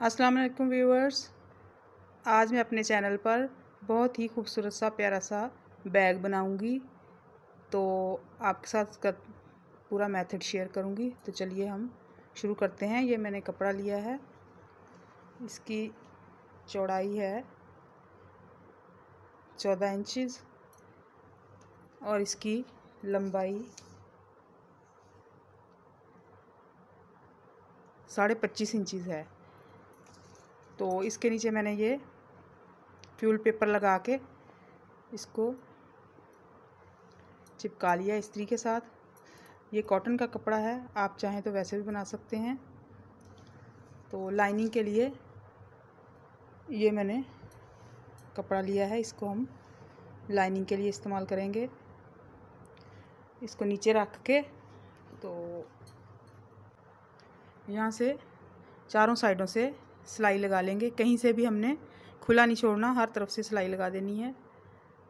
अस्सलाम वालेकुम व्यूअर्स। आज मैं अपने चैनल पर बहुत ही खूबसूरत सा प्यारा सा बैग बनाऊंगी, तो आपके साथ इसका पूरा मेथड शेयर करूंगी। तो चलिए हम शुरू करते हैं। ये मैंने कपड़ा लिया है, इसकी चौड़ाई है 14 इंचज़ और इसकी लंबाई 25.5 इंचज़ है। तो इसके नीचे मैंने ये फ्यूल पेपर लगा के इसको चिपका लिया इस्त्री के साथ। ये कॉटन का कपड़ा है, आप चाहें तो वैसे भी बना सकते हैं। तो लाइनिंग के लिए ये मैंने कपड़ा लिया है, इसको हम लाइनिंग के लिए इस्तेमाल करेंगे। इसको नीचे रख के तो यहाँ से चारों साइडों से सिलाई लगा लेंगे। कहीं से भी हमने खुला नहीं छोड़ना, हर तरफ से सिलाई लगा देनी है।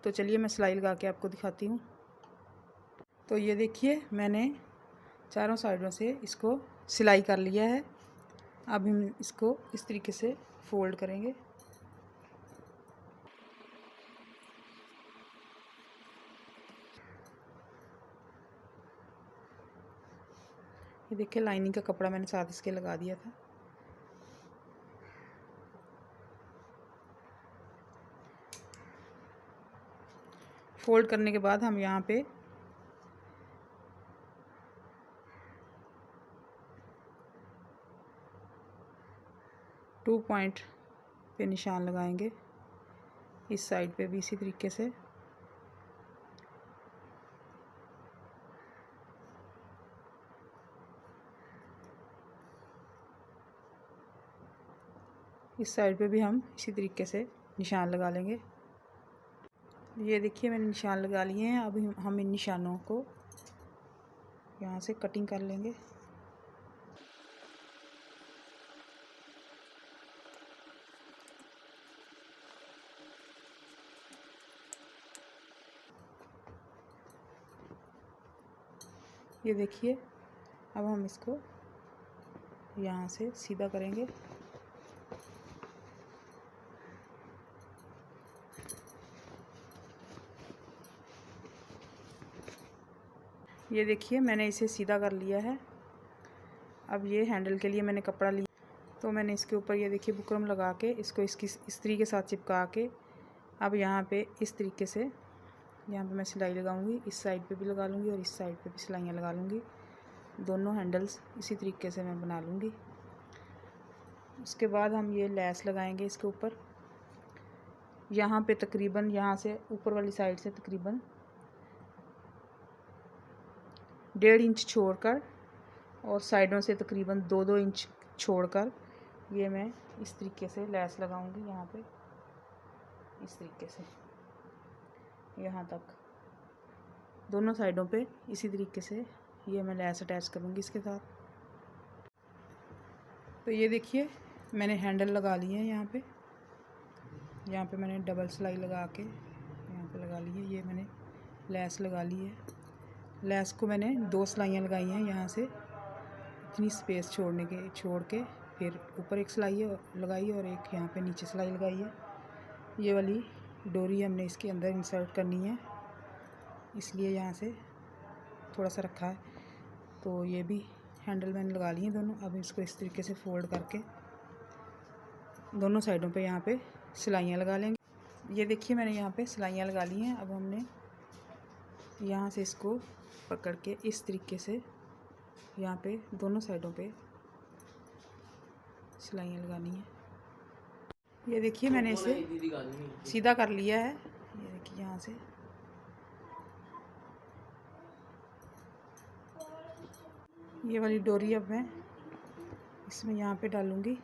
तो चलिए मैं सिलाई लगा के आपको दिखाती हूँ। तो ये देखिए, मैंने चारों साइडों से इसको सिलाई कर लिया है। अब हम इसको इस तरीके से फोल्ड करेंगे। ये देखिए, लाइनिंग का कपड़ा मैंने साथ इसके लगा दिया था। फोल्ड करने के बाद हम यहाँ पे टू पॉइंट पे निशान लगाएंगे, इस साइड पे भी इसी तरीके से। इस साइड पे भी हम इसी तरीके से निशान लगा लेंगे। ये देखिए, मैंने निशान लगा लिए हैं। अब हम इन निशानों को यहाँ से कटिंग कर लेंगे। ये देखिए, अब हम इसको यहाँ से सीधा करेंगे। ये देखिए, मैंने इसे सीधा कर लिया है। अब ये हैंडल के लिए मैंने कपड़ा लिया, तो मैंने इसके ऊपर ये देखिए बुकरम लगा के इसको इसकी इस्त्री के साथ चिपका के अब यहाँ पे इस तरीके से यहाँ पे मैं सिलाई लगाऊंगी। इस साइड पे भी लगा लूँगी और इस साइड पे भी सिलाइयाँ लगा लूँगी। दोनों हैंडल्स इसी तरीके से मैं बना लूँगी। उसके बाद हम ये लेस लगाएंगे इसके ऊपर। यहाँ पे तकरीबन यहाँ से ऊपर वाली साइड से तकरीबन 1.5 इंच छोड़कर और साइडों से तकरीबन 2-2 इंच छोड़कर ये मैं इस तरीके से लेस लगाऊंगी। यहाँ पे इस तरीके से यहाँ तक दोनों साइडों पे इसी तरीके से ये मैं लेस अटैच करूँगी इसके साथ। तो ये देखिए, मैंने हैंडल लगा लिए हैं। यहाँ पे मैंने डबल सिलाई लगा के यहाँ पे लगा ली है। ये मैंने लेस लगा ली है। लेस को मैंने 2 सिलाइयाँ लगाई हैं, यहाँ से इतनी स्पेस छोड़ के फिर ऊपर एक सिलाई लगाई और एक यहाँ पे नीचे सिलाई लगाई है। ये वाली डोरी हमने इसके अंदर इंसर्ट करनी है, इसलिए यहाँ से थोड़ा सा रखा है। तो ये भी हैंडल मैंने लगा लिए हैं दोनों। अब इसको इस तरीके से फोल्ड करके दोनों साइडों पे यहाँ पे सिलाइयाँ लगा लेंगे। ये देखिए, मैंने यहाँ पे सिलाइयाँ लगा ली हैं। अब हमने यहाँ से इसको पकड़ के इस तरीके से यहाँ पे दोनों साइडों पे सिलाइयाँ लगानी है। ये देखिए, मैंने इसे सीधा कर लिया है। ये देखिए, यहाँ से ये वाली डोरी अब मैं इसमें यहाँ पे डालूँगी।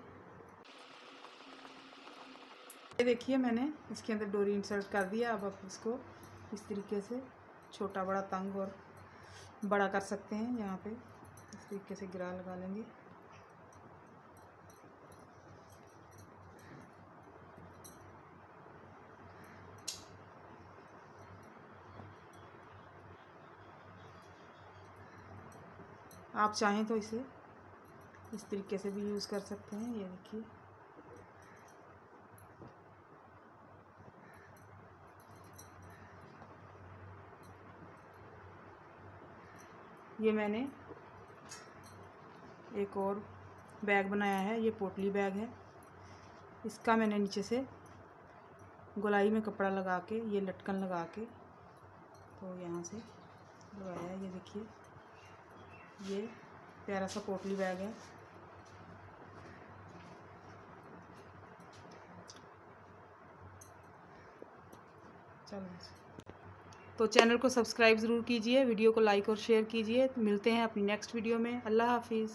ये देखिए, मैंने इसके अंदर डोरी इंसर्ट कर दिया। अब आप इसको इस तरीके से छोटा बड़ा तंग और बड़ा कर सकते हैं। यहाँ पे इस तरीके से गिरा लगा लेंगे। आप चाहें तो इसे इस तरीके से भी यूज़ कर सकते हैं। ये देखिए, ये मैंने एक और बैग बनाया है, ये पोटली बैग है। इसका मैंने नीचे से गोलाई में कपड़ा लगा के, ये लटकन लगा के तो यहाँ से लगाया है। ये देखिए, ये प्यारा सा पोटली बैग है। चलो, तो चैनल को सब्सक्राइब ज़रूर कीजिए, वीडियो को लाइक और शेयर कीजिए। मिलते हैं अपनी नेक्स्ट वीडियो में। अल्लाह हाफिज़।